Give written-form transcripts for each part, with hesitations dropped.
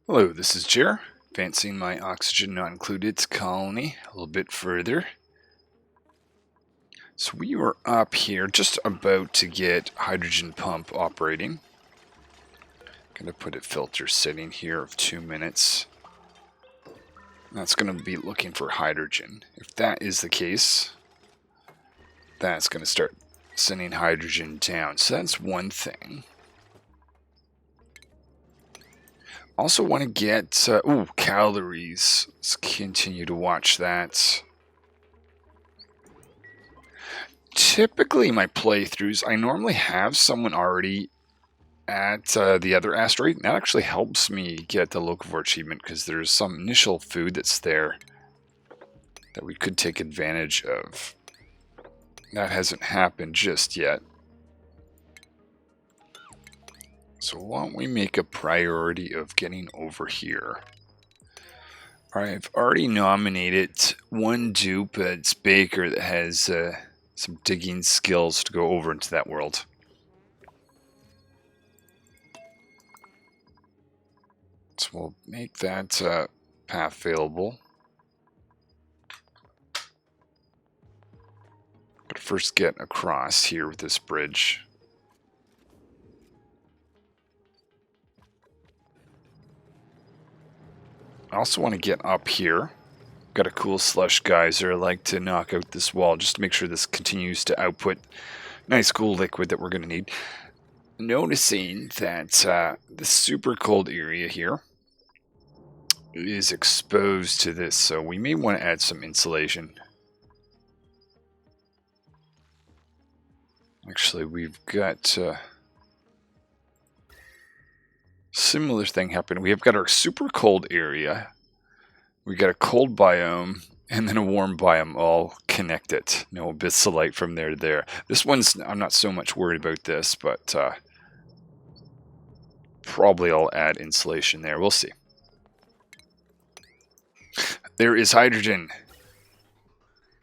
Hello, this is Jer, advancing my oxygen not included colony a little bit further. So we were up here just about to get hydrogen pump operating. Gonna put a filter setting here of 2 minutes. That's gonna be looking for hydrogen. If that is the case, that's gonna start sending hydrogen down. So that's one thing. Also want to get, calories. Let's continue to watch that. Typically, my playthroughs, I normally have someone already at the other asteroid. That actually helps me get the locavore achievement because there's some initial food that's there that we could take advantage of. That hasn't happened just yet. So why don't we make a priority of getting over here? Alright, I've already nominated one dupe. It's Baker that has some digging skills to go over into that world. So we'll make that path available. But first get across here with this bridge. I also want to get up here. Got a cool slush geyser. I like to knock out this wall just to make sure this continues to output nice cool liquid that we're going to need. Noticing that this super cold area here is exposed to this, so we may want to add some insulation. Actually, we've got similar thing happening. We have got our super cold area. We got a cold biome and then a warm biome all connected. No abyssalite from there to there. This one's, I'm not so much worried about this, but probably I'll add insulation there. We'll see. There is hydrogen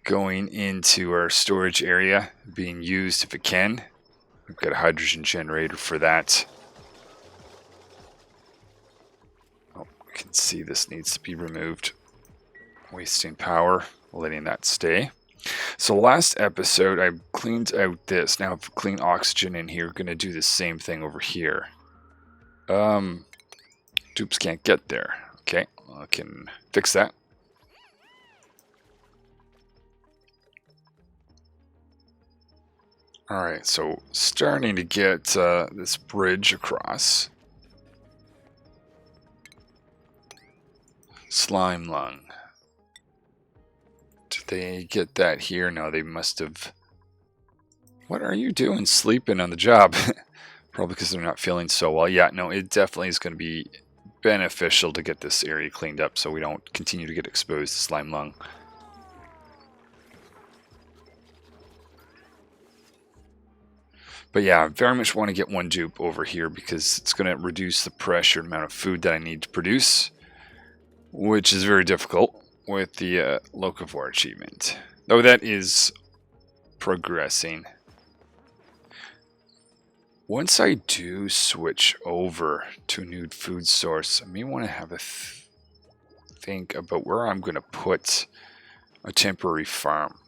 going into our storage area, being used if it can. We've got a hydrogen generator for that. Oh, we can see this needs to be removed. Wasting power, letting that stay. So last episode I cleaned out this. Now I've cleaned oxygen in here. Going to do the same thing over here. Dupes can't get there. Okay, I can fix that. Alright, so starting to get this bridge across. Slime lung. Did they get that here? No, they must have... What are you doing sleeping on the job? Probably because they're not feeling so well. Yeah, no, it definitely is going to be beneficial to get this area cleaned up so we don't continue to get exposed to slime lung. But yeah, I very much want to get one dupe over here because it's going to reduce the pressure amount of food that I need to produce, which is very difficult with the locavore achievement. Though that is progressing. Once I do switch over to a new food source, I may want to have a think about where I'm going to put a temporary farm.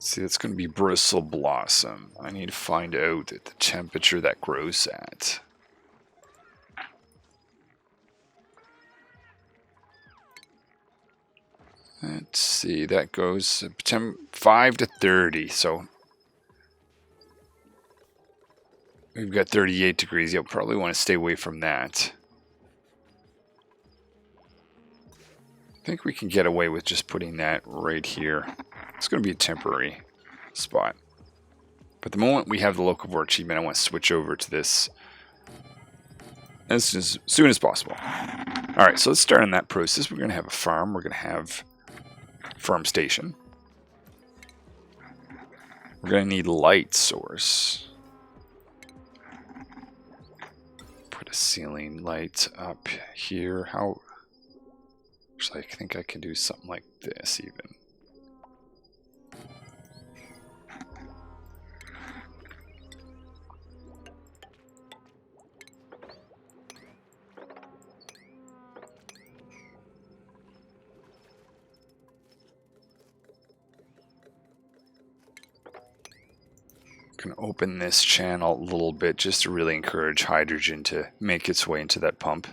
See, it's going to be bristle blossom. I need to find out the temperature that grows at. Let's see, that goes 5 to 30, so we've got 38 degrees. You'll probably want to stay away from that. I think we can get away with just putting that right here. It's going to be a temporary spot. But the moment we have the locavore achievement, I want to switch over to this as soon as possible. Alright, so let's start on that process. We're going to have a farm. We're going to have a farm station. We're going to need light source. Put a ceiling light up here. How... Actually, I think I can do something like this even. Going to open this channel a little bit just to really encourage hydrogen to make its way into that pump.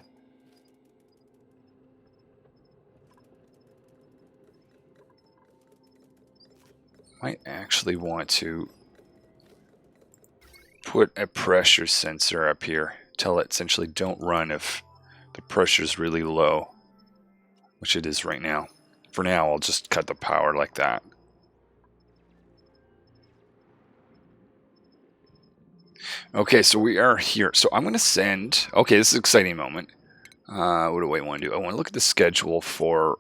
Might actually want to put a pressure sensor up here. Tell it essentially don't run if the pressure is really low, which it is right now. For now, I'll just cut the power like that. Okay, so we are here. So I'm going to send... Okay, this is an exciting moment. What do I want to do? I want to look at the schedule for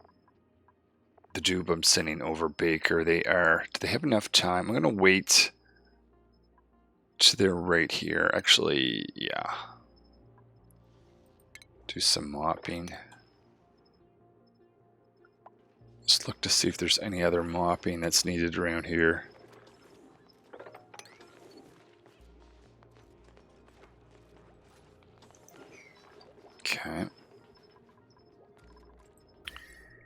the dupe I'm sending over Baker. Do they have enough time? I'm going to wait to their right here. Actually, yeah. Do some mopping. Just look to see if there's any other mopping that's needed around here. Okay.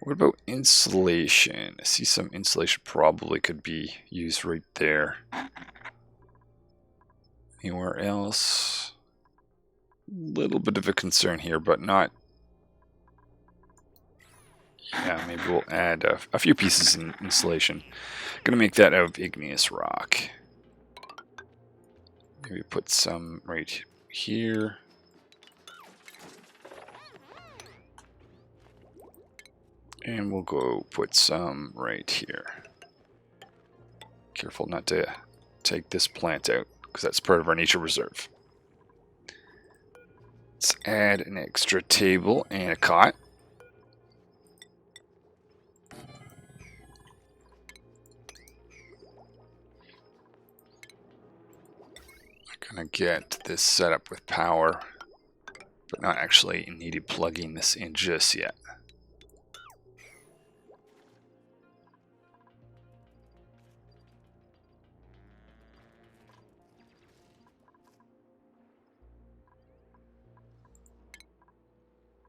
What about insulation? I see some insulation probably could be used right there. Anywhere else? Little bit of a concern here, but not... Yeah, maybe we'll add a few pieces in insulation. Gonna make that out of igneous rock. Maybe put some right here. And we'll go put some right here. Careful not to take this plant out, because that's part of our nature reserve. Let's add an extra table and a cot. I'm going to get this set up with power, but not actually needed plugging this in just yet.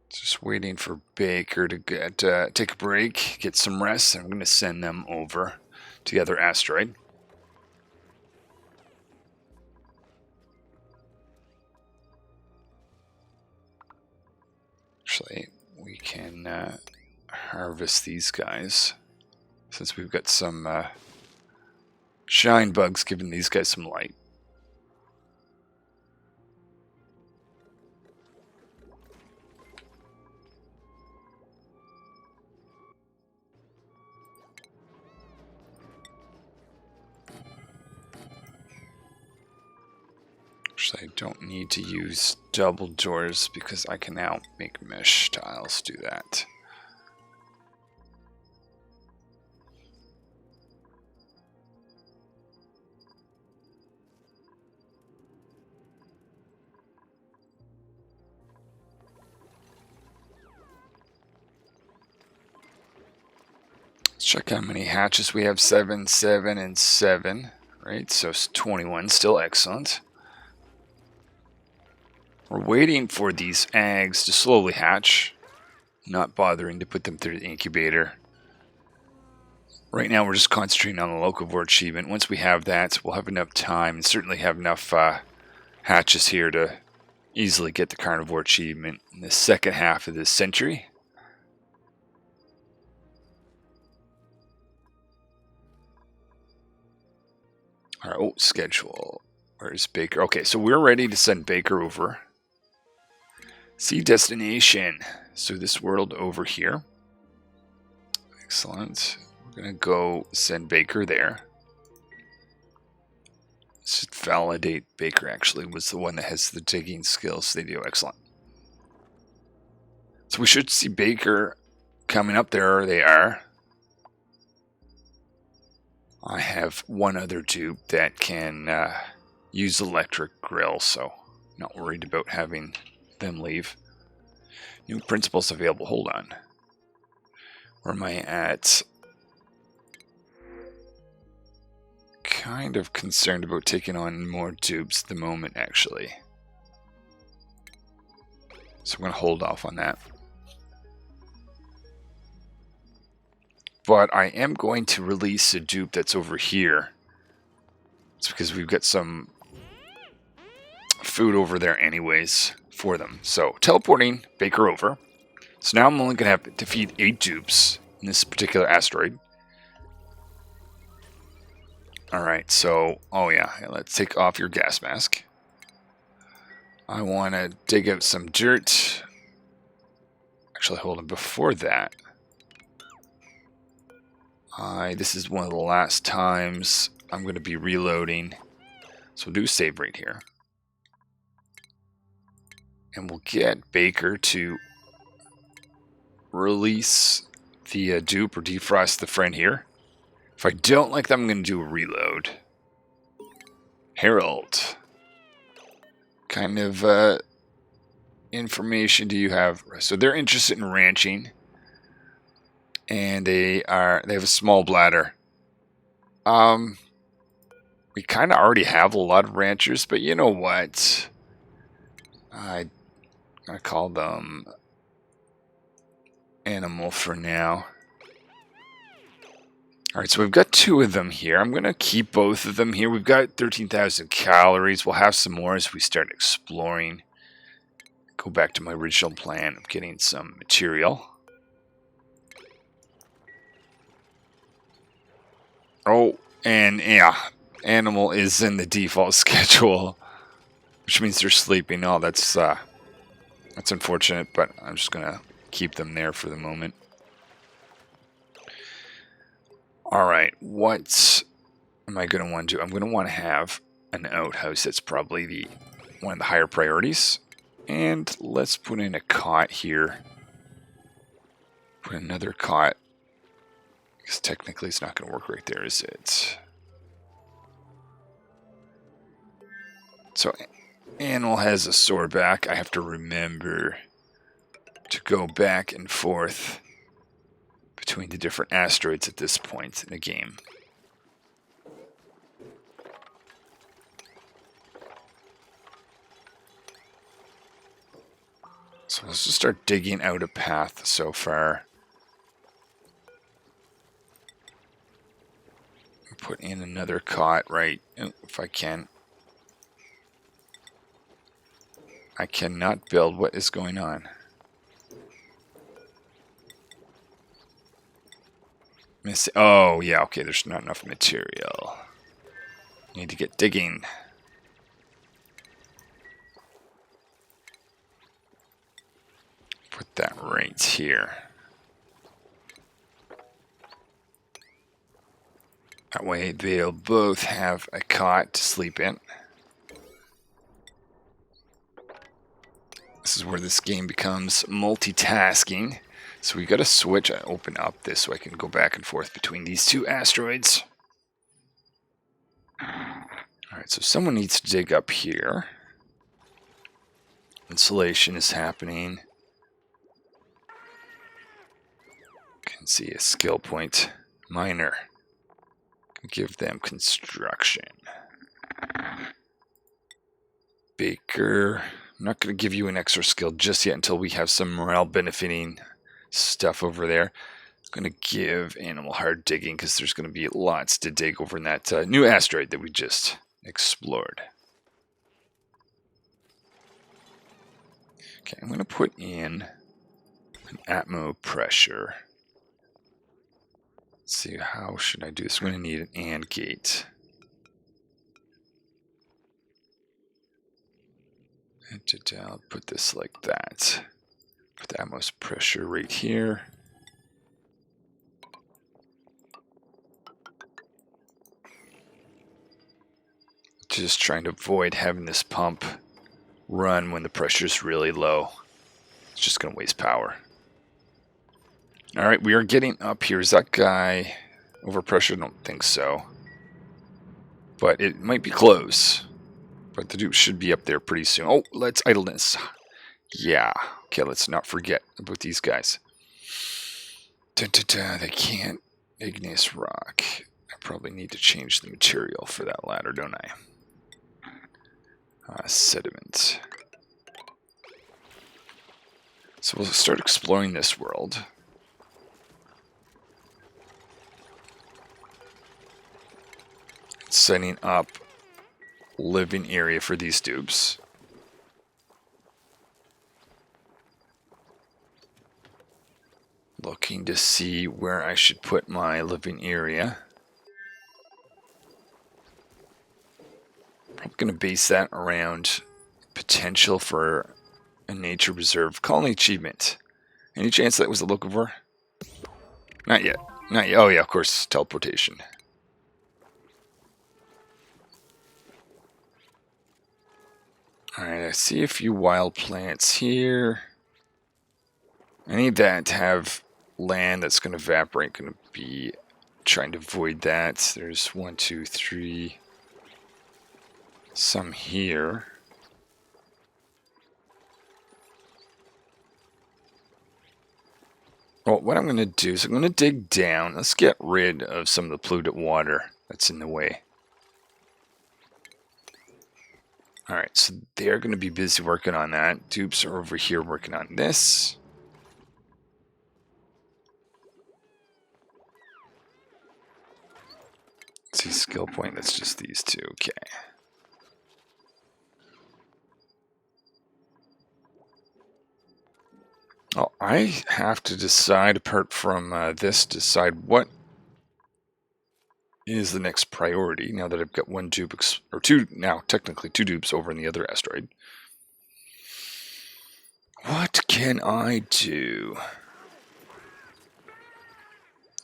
Just waiting for Baker to take a break, get some rest. I'm going to send them over to the other asteroid. Actually, we can harvest these guys since we've got some shine bugs giving these guys some light. I don't need to use double doors because I can now make mesh tiles do that. Let's check how many hatches we have. 7, 7, and 7. Right, so 21, still excellent. We're waiting for these eggs to slowly hatch, not bothering to put them through the incubator. Right now we're just concentrating on the locavore achievement. Once we have that, we'll have enough time and certainly have enough hatches here to easily get the carnivore achievement in the second half of this century. Our schedule. Where's Baker? Okay, so we're ready to send Baker over. See destination. So this world over here. Excellent. We're going to go send Baker there. Let's just validate Baker actually was the one that has the digging skills. They do excellent. So we should see Baker coming up. There they are. I have one other dupe that can use electric grill, so not worried about having them leave. New principles available. Hold on. Where am I at? Kind of concerned about taking on more dupes at the moment, actually. So I'm going to hold off on that. But I am going to release a dupe that's over here. It's because we've got some food over there anyways for them. So teleporting Baker over. So now I'm only going to have to feed 8 dupes in this particular asteroid. Alright, so, oh yeah, let's take off your gas mask. I want to dig out some dirt. Actually, hold on, before that. This is one of the last times I'm going to be reloading. So we'll do save right here. And we'll get Baker to release the dupe or defrost the friend here. If I don't like them, I'm going to do a reload. Harold. Kind of information do you have? So they're interested in ranching. And they have a small bladder. We kind of already have a lot of ranchers, but you know what? I'm going to call them animal for now. Alright, so we've got 2 of them here. I'm going to keep both of them here. We've got 13,000 calories. We'll have some more as we start exploring. Go back to my original plan of getting some material. Oh, and yeah, animal is in the default schedule, which means they're sleeping. Oh, that's unfortunate, but I'm just going to keep them there for the moment. Alright, what am I going to want to do? I'm going to want to have an outhouse. That's probably one of the higher priorities. And let's put in a cot here. Put another cot. Because technically it's not going to work right there, is it? So, animal has a sore back. I have to remember to go back and forth between the different asteroids at this point in the game. So let's just start digging out a path so far. Put in another cot, right? If I can. I cannot build. What is going on? Oh, yeah, okay, there's not enough material. Need to get digging. Put that right here. That way they'll both have a cot to sleep in. This is where this game becomes multitasking. So we got to switch and open up this so I can go back and forth between these 2 asteroids. Alright, so someone needs to dig up here. Insulation is happening. Can see a skill point. Miner. Give them construction. Baker. I'm not going to give you an extra skill just yet until we have some morale benefiting stuff over there. I'm going to give animal hard digging because there's going to be lots to dig over in that new asteroid that we just explored. Okay, I'm going to put in an atmo pressure. Let's see, how should I do this? I'm going to need an AND gate. I'll put this like that. Put the atmos pressure right here. Just trying to avoid having this pump run when the pressure is really low. It's just going to waste power. Alright, we are getting up here. Is that guy overpressure? I don't think so. But it might be close. But the dude should be up there pretty soon. Oh, let's idleness. Yeah. Okay, let's not forget about these guys. They can't igneous rock. I probably need to change the material for that ladder, don't I? Sediment. So we'll start exploring this world. Setting up living area for these dupes. Looking to see where I should put my living area. I'm going to base that around potential for a nature reserve. Colony achievement. Any chance that was the local for? Not yet. Not yet. Oh yeah, of course, teleportation. Alright, I see a few wild plants here. I need that to have land that's going to evaporate. Going to be trying to avoid that. There's 1, 2, 3. Some here. Well, what I'm going to do is I'm going to dig down. Let's get rid of some of the polluted water that's in the way. Alright, so they're going to be busy working on that. Dupes are over here working on this. Let's see, skill point, that's just these two. Okay. Oh, I have to decide, apart from this, decide what is the next priority now that I've got one dupe, or two, now technically two dupes over in the other asteroid. What can I do? I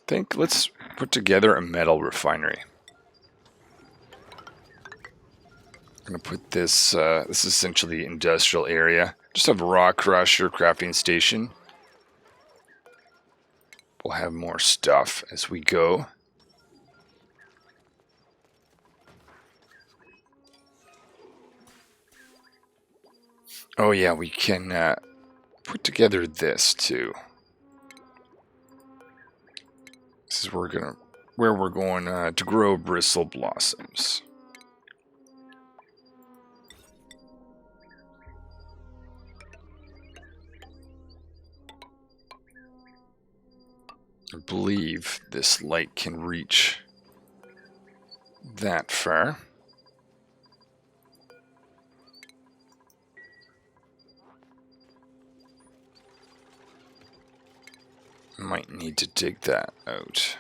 think let's put together a metal refinery. I'm going to put this, this is essentially the industrial area. Just have a rock crusher, crafting station. We'll have more stuff as we go. Oh yeah, we can put together this too. This is where we're going to grow bristle blossoms. I believe this light can reach that far. Might need to dig that out.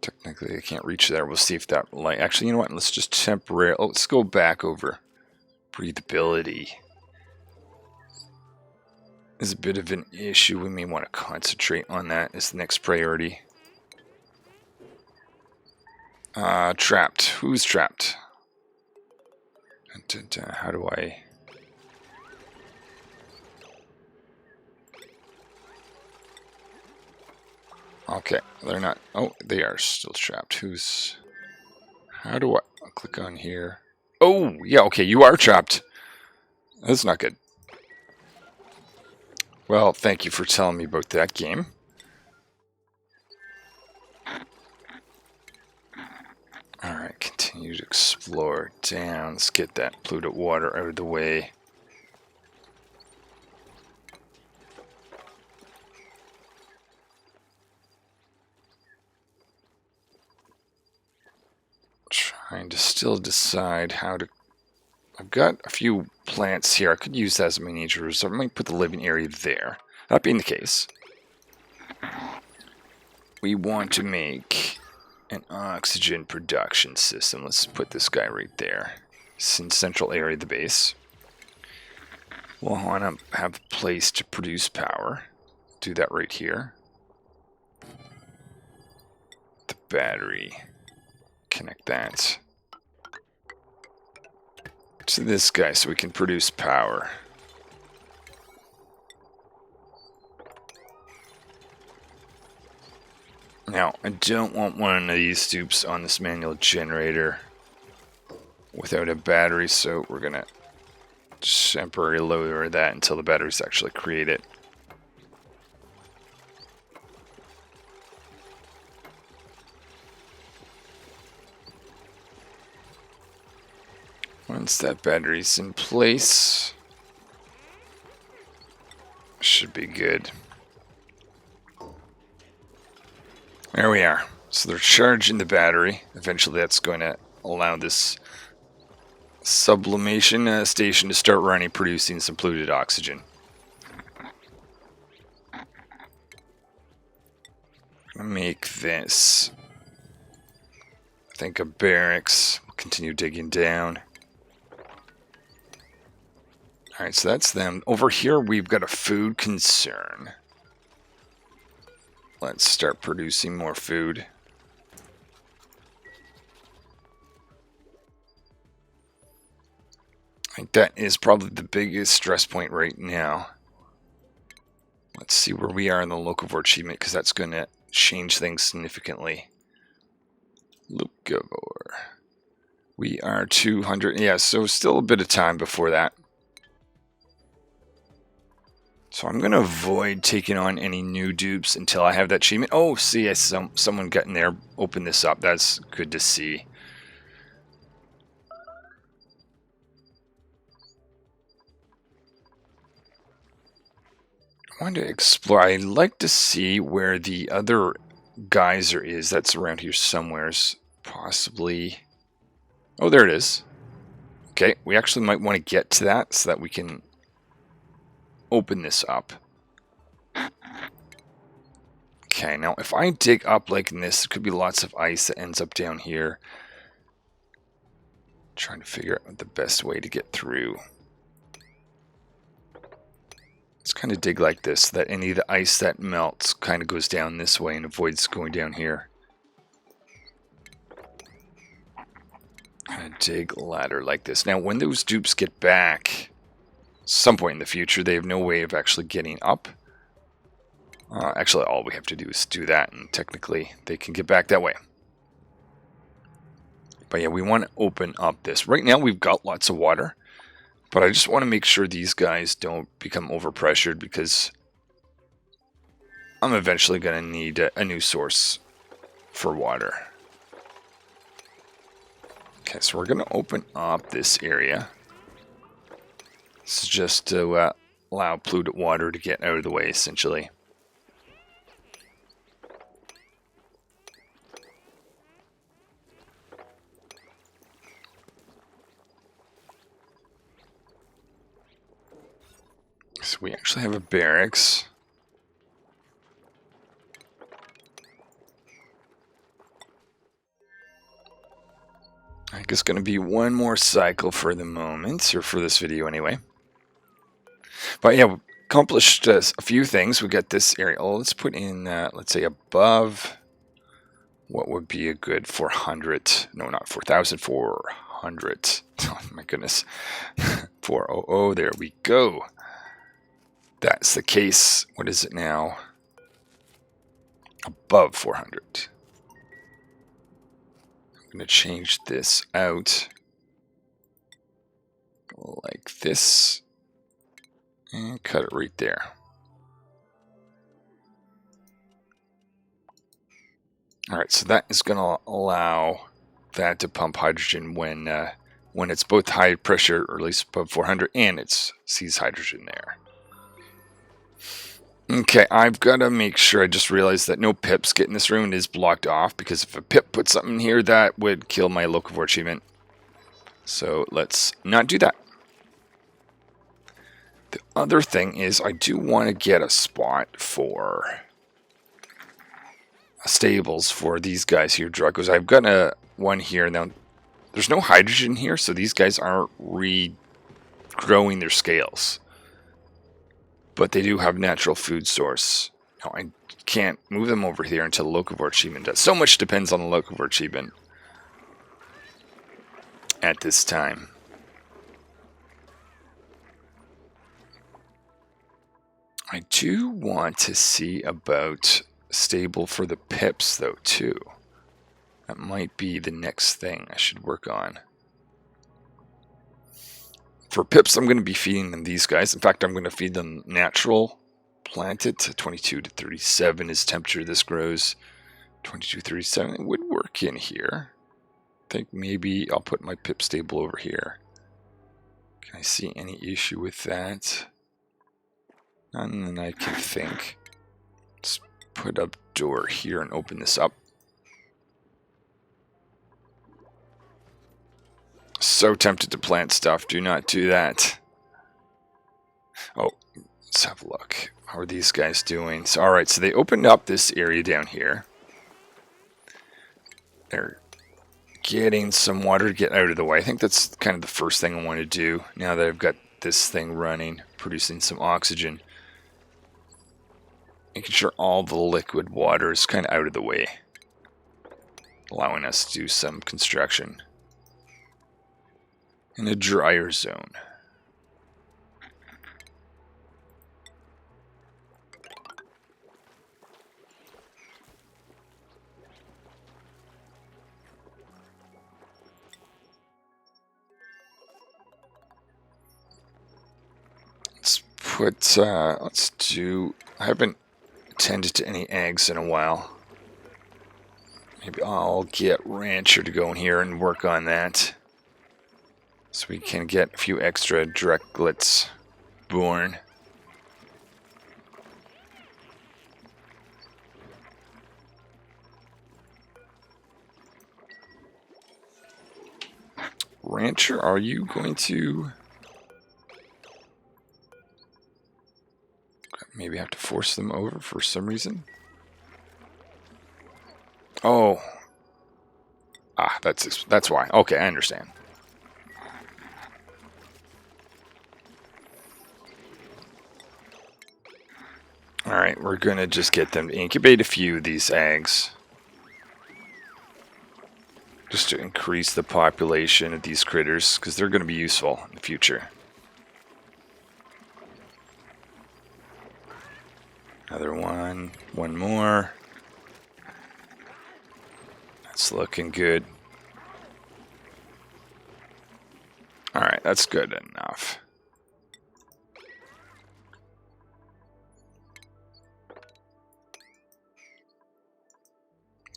Technically, I can't reach there. We'll see if that light... Actually, you know what? Let's just temporarily... Oh, let's go back over. Breathability is a bit of an issue. We may want to concentrate on that as the next priority. Trapped. Who's trapped? How do I... Okay, they're not... Oh, they are still trapped. Who's... How do I... I'll click on here. Oh, yeah, okay, you are trapped. That's not good. Well, thank you for telling me about that game. Alright, continue to explore down. Let's get that polluted water out of the way. Trying to still decide how to... I've got a few plants here. I could use that as a miniature reserve. I might put the living area there. That being the case, we want to make an oxygen production system. Let's put this guy right there. It's in the central area of the base. We'll want to have a place to produce power. Do that right here. The battery. Connect that to this guy so we can produce power. Now, I don't want one of these dupes on this manual generator without a battery, so we're going to temporarily lower that until the batteries actually created. Once that battery's in place, should be good. There we are. So they're charging the battery. Eventually that's going to allow this sublimation station to start running, producing some polluted oxygen. Make this, I think, a barracks. We'll continue digging down. Alright, so that's them. Over here we've got a food concern. Let's start producing more food. I think that is probably the biggest stress point right now. Let's see where we are in the locavore achievement, because that's going to change things significantly. Locavore. We are 200. Yeah, so still a bit of time before that. So I'm going to avoid taking on any new dupes until I have that achievement. Oh, see, someone got in there. Open this up. That's good to see. I want to explore. I'd like to see where the other geyser is. That's around here somewheres. Possibly. Oh, there it is. Okay, we actually might want to get to that so that we can open this up. Okay, now if I dig up like this, there could be lots of ice that ends up down here. Trying to figure out the best way to get through. Let's kind of dig like this, so that any of the ice that melts kind of goes down this way and avoids going down here. Kind of dig a ladder like this. Now, when those dupes get back, some point in the future, they have no way of actually getting up. Actually, all we have to do is do that, and technically, they can get back that way. But yeah, we want to open up this. Right now, we've got lots of water. But I just want to make sure these guys don't become overpressured, because I'm eventually going to need a new source for water. Okay, so we're going to open up this area. This is just to allow polluted water to get out of the way, essentially. So we actually have a barracks. I think it's going to be one more cycle for the moment, or for this video anyway. But yeah, we accomplished a few things. We got this area. Oh, let's put in, let's say above. What would be a good 400? No, not 4,000, 400. Oh my goodness. 400, there we go. That's the case. What is it now? Above 400. I'm going to change this out like this and cut it right there. Alright, so that is going to allow that to pump hydrogen when it's both high pressure, or at least above 400, and it sees hydrogen there. Okay, I've got to make sure. I just realized that no pips get in this room. It is blocked off, because if a pip puts something here, that would kill my locavore achievement. So let's not do that. The other thing is I do want to get a spot for stables for these guys here, Dracos. I've got one here. Now, there's no hydrogen here, so these guys aren't regrowing their scales. But they do have natural food source. Now, I can't move them over here until the locavore achievement does. So much depends on the locavore achievement at this time. I do want to see about stable for the pips, though, too. That might be the next thing I should work on. For pips, I'm going to be feeding them these guys. In fact, I'm going to feed them natural planted. 22 to 37 is temperature this grows. 22, 37. It would work in here. I think maybe I'll put my pip stable over here. Can I see any issue with that? None that I can think. Let's put up door here and open this up. So tempted to plant stuff. Do not do that. Oh, let's have a look. How are these guys doing? So, alright, so they opened up this area down here. They're getting some water to get out of the way. I think that's kind of the first thing I want to do now that I've got this thing running, producing some oxygen. Making sure all the liquid water is kind of out of the way, allowing us to do some construction in a drier zone. Let's do, I haven't tended to any eggs in a while. Maybe I'll get Rancher to go in here and work on that, so we can get a few extra directlets born. Rancher, are you going to maybe have to force them over for some reason? Oh. Ah, that's why. Okay, I understand. Alright, we're gonna just get them to incubate a few of these eggs, just to increase the population of these critters, because they're going to be useful in the future. Another one more. That's looking good. Alright, that's good enough.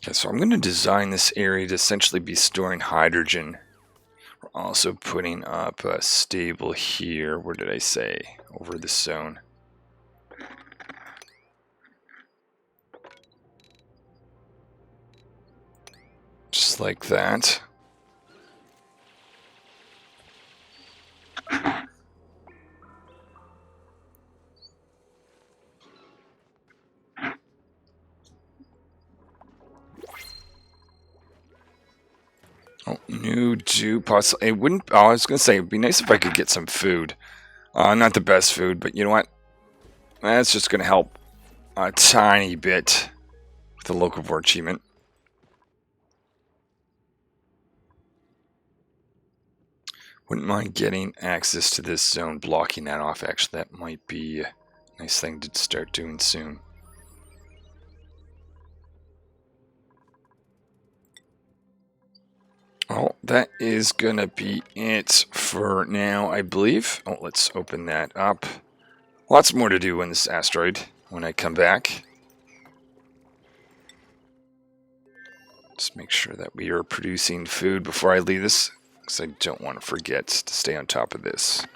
Okay, so I'm going to design this area to essentially be storing hydrogen. We're also putting up a stable here. Where did I say? Over this zone. Just like that. Oh, new dew possibly. It wouldn't. Oh, I was gonna say it'd be nice if I could get some food. Not the best food, but you know what? That's just gonna help a tiny bit with the locavore achievement. Wouldn't mind getting access to this zone, blocking that off. Actually, that might be a nice thing to start doing soon. Oh, that is gonna be it for now, I believe. Oh, let's open that up. Lots more to do in this asteroid when I come back. Just make sure that we are producing food before I leave this, because I don't want to forget to stay on top of this.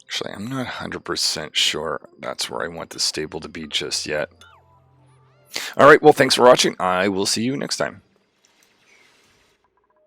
Actually, I'm not 100% sure that's where I want the stable to be just yet. Alright, well, thanks for watching. I will see you next time.